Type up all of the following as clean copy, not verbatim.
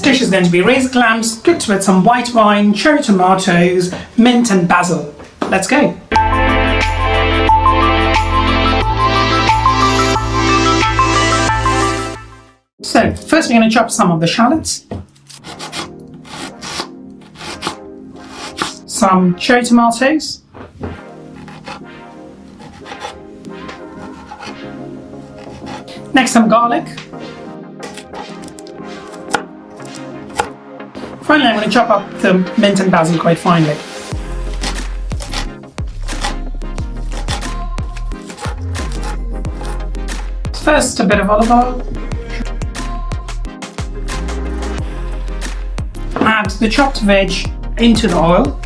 This dish is going to be razor clams cooked with some white wine, cherry tomatoes, mint and basil. Let's go. So first we're going to chop some of the shallots, some cherry tomatoes, next some garlic. Finally I'm going to chop up the mint and basil quite finely. First a bit of olive oil. Add the chopped veg into the oil.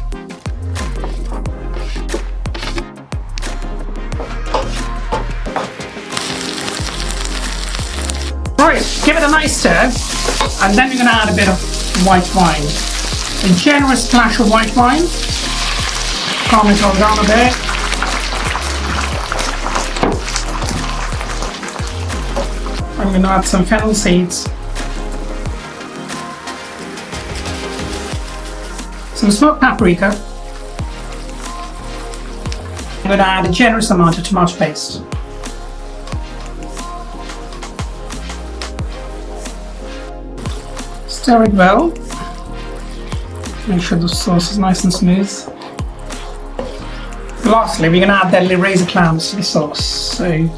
Right, give it a nice stir, and then we're going to add a bit of white wine. A generous splash of white wine. Calm it all down a bit. I'm going to add some fennel seeds. Some smoked paprika. I'm going to add a generous amount of tomato paste. Stir it well. Make sure the sauce is nice and smooth. Lastly, we're going to add the razor clams to the sauce. So you're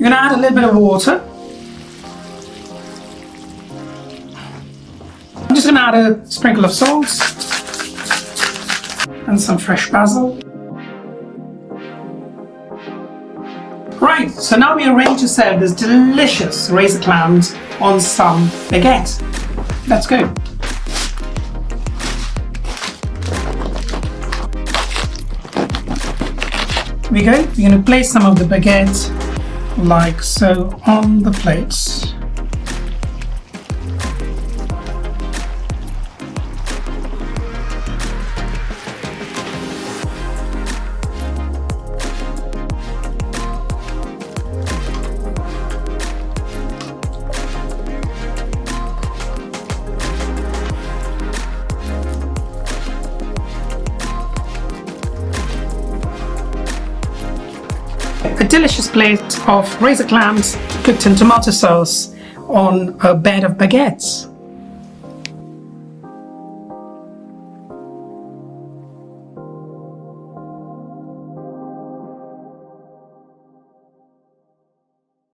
going to add a little bit of water. I'm just going to add a sprinkle of salt and some fresh basil. Right, so now we are ready to serve this delicious razor clams on some baguette. Let's go. Here we go. We're going to place some of the baguette like so on the plates. A delicious plate of razor clams cooked in tomato sauce on a bed of baguettes.